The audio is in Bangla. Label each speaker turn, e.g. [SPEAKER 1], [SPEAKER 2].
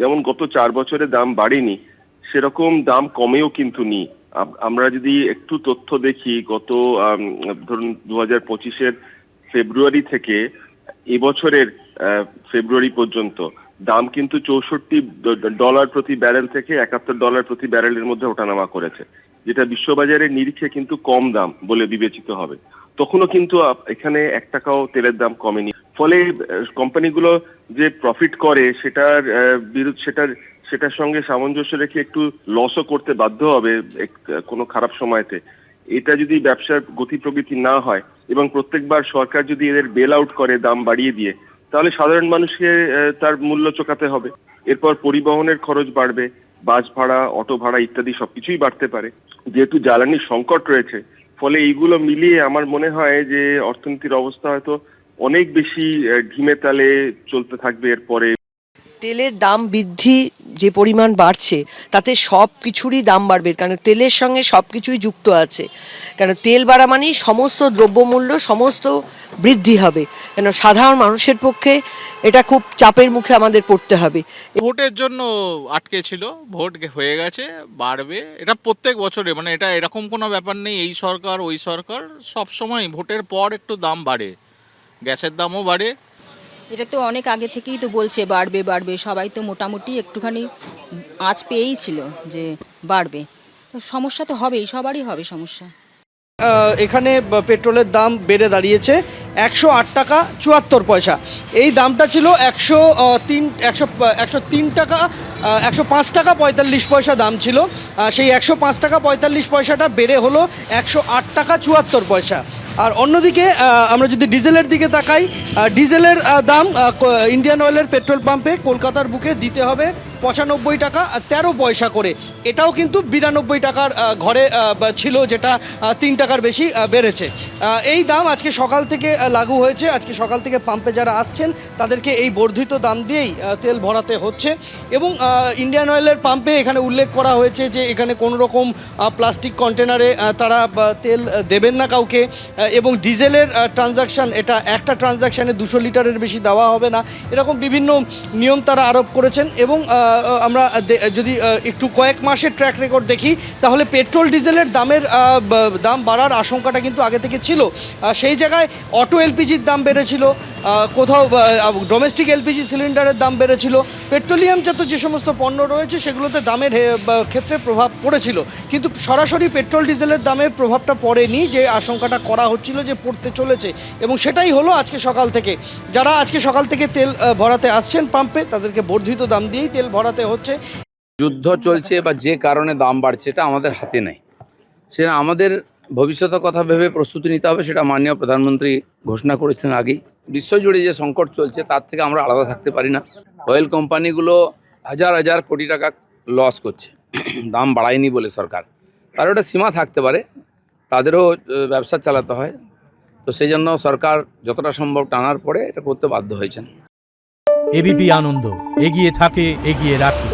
[SPEAKER 1] যেমন গত 4 বছরে দাম বাড়েনি, সেরকম দাম কমেও কিন্তু নি। আমরা যদি একটু তথ্য দেখি, গত ধরুন 2025-এর ফেব্রুয়ারি থেকে এবছরের ফেব্রুয়ারি পর্যন্ত দাম কিন্তু $64 প্রতি ব্যারেল থেকে $71 প্রতি ব্যারেলের মধ্যে ওঠানামা করেছে, যেটা বিশ্ববাজারের নিরিখে কিন্তু কম দাম বলে বিবেচিত হবে। তখনও কিন্তু এখানে 1 টাকাও তেলের দাম কমেনি। ফলে কোম্পানিগুলো যে প্রফিট করে সেটার সঙ্গে সামঞ্জস্য রেখে একটু লসও করতে বাধ্য হবে কোনো খারাপ সময়তে। এটা যদি ব্যবসার গতি প্রবৃত্তি না হয় এবং প্রত্যেকবার সরকার যদি এদের বেল আউট করে দাম বাড়িয়ে দিয়ে, তাহলে সাধারণ মানুষকে তার মূল্য চোকাতে হবে। এরপর পরিবহনের খরচ বাড়বে, বাস ভাড়া, অটো ভাড়া ইত্যাদি সবকিছুই বাড়তে পারে। যেহেতু জ্বালানির সংকট রয়েছে, ফলে এইগুলো মিলিয়ে আমার মনে হয় যে অর্থনীতির অবস্থা হয়তো অনেক বেশি ঢিমে তালে চলতে থাকবে এরপরে।
[SPEAKER 2] তেলের দাম বৃদ্ধি যে পরিমাণ বাড়ছে তাতে সব কিছুরই দাম বাড়বে, কারণ তেলের সঙ্গে সব কিছুই যুক্ত আছে। কেন তেল বাড়া মানেই সমস্ত দ্রব্যমূল্য সমস্ত বৃদ্ধি হবে, কেন সাধারণ মানুষের পক্ষে এটা খুব চাপের মুখে আমাদের পড়তে হবে।
[SPEAKER 3] ভোটের জন্য আটকে ছিল, ভোট হয়ে গেছে, বাড়বে। এটা প্রত্যেক বছরে, মানে এটা এরকম কোনো ব্যাপার নেই এই সরকার ওই সরকার, সব সময় ভোটের পর একটু দাম বাড়ে, গ্যাসের দামও বাড়ে।
[SPEAKER 4] এটা তো অনেক আগে থেকেই তো বলছে বাড়বে বাড়বে, সবাই তো মোটামুটি একটুখানি আঁচ পেয়েই ছিল যে বাড়বে। তো সমস্যা তো হবেই, সবারই হবে সমস্যা।
[SPEAKER 5] এখানে পেট্রোলের দাম বেড়ে দাঁড়িয়েছে 108 টাকা 74 পয়সা। এই দামটা ছিল 103 টাকা 105 টাকা 45 পয়সা দাম ছিল। সেই 105 টাকা 45 পয়সাটা বেড়ে হলো 108 টাকা 74 পয়সা। আর অন্যদিকে আমরা যদি ডিজেলের দিকে তাকাই, ডিজেলের দাম ইন্ডিয়ান অয়েলের পেট্রোল পাম্পে কলকাতার বুকে দিতে হবে 95 টাকা 13 পয়সা করে। এটাও কিন্তু 92 টাকার ঘরে ছিল, যেটা 3 টাকার বেশি বেড়েছে। এই দাম আজকে সকাল থেকে লাগু হয়েছে। আজকে সকাল থেকে পাম্পে যারা আসছেন তাদেরকে এই বর্ধিত দাম দিয়েই তেল ভরাতে হচ্ছে। এবং ইন্ডিয়ান অয়েলের পাম্পে এখানে উল্লেখ করা হয়েছে যে এখানে কোনো রকম প্লাস্টিক কন্টেনারে তারা তেল দেবেন না কাউকে। এবং ডিজেলের ট্রানজাকশান, এটা একটা ট্রানজাকশানে 200 লিটারের বেশি দেওয়া হবে না, এরকম বিভিন্ন নিয়ম তারা আরোপ করেছেন। এবং আমরা যদি একটু কয়েক মাসের ট্র্যাক রেকর্ড দেখি, তাহলে পেট্রোল ডিজেলের দাম বাড়ার আশঙ্কাটা কিন্তু আগে থেকে ছিল। সেই জায়গায় অটো এলপিজির দাম বেড়েছিল, কোথাও ডোমেস্টিক এলপিজি সিলিন্ডারের দাম বেড়েছিল, পেট্রোলিয়ামজাত যে সমস্ত পণ্য রয়েছে সেগুলোতে দামের ক্ষেত্রে প্রভাব পড়েছিল। কিন্তু সরাসরি পেট্রোল ডিজেলের দামে প্রভাবটা পড়েনি, যে আশঙ্কাটা করা হচ্ছিল যে পড়তে চলেছে। এবং সেটাই হলো আজকে সকাল থেকে। যারা আজকে সকাল থেকে তেল ভরাতে আসছেন পাম্পে, তাদেরকে বর্ধিত দাম দিয়েই তেল ভরাতে হচ্ছে।
[SPEAKER 6] যুদ্ধ চলছে বা যে কারণে দাম বাড়ছে এটা আমাদের হাতে নেই, সেটা আমাদের ভবিষ্যতের কথা ভেবে প্রস্তুতি নিতে হবে। সেটা মাননীয় প্রধানমন্ত্রী ঘোষণা করেছেন আগেই। বিশ্বজুড়ে যে সংকট চলছে তার থেকে আমরা আলাদা থাকতে পারি না। অয়েল কোম্পানিগুলো হাজার হাজার কোটি টাকা লস করছে দাম বাড়ায়নি বলে সরকার। তার একটা সীমা থাকতে পারে, তাদেরও ব্যবসা চালাতে হয়। তো সেই জন্য সরকার যতটা সম্ভব টানার পরে এটা করতে বাধ্য হয়েছেন।
[SPEAKER 7] এবিপি আনন্দ, এগিয়ে থাকে, এগিয়ে রাখে।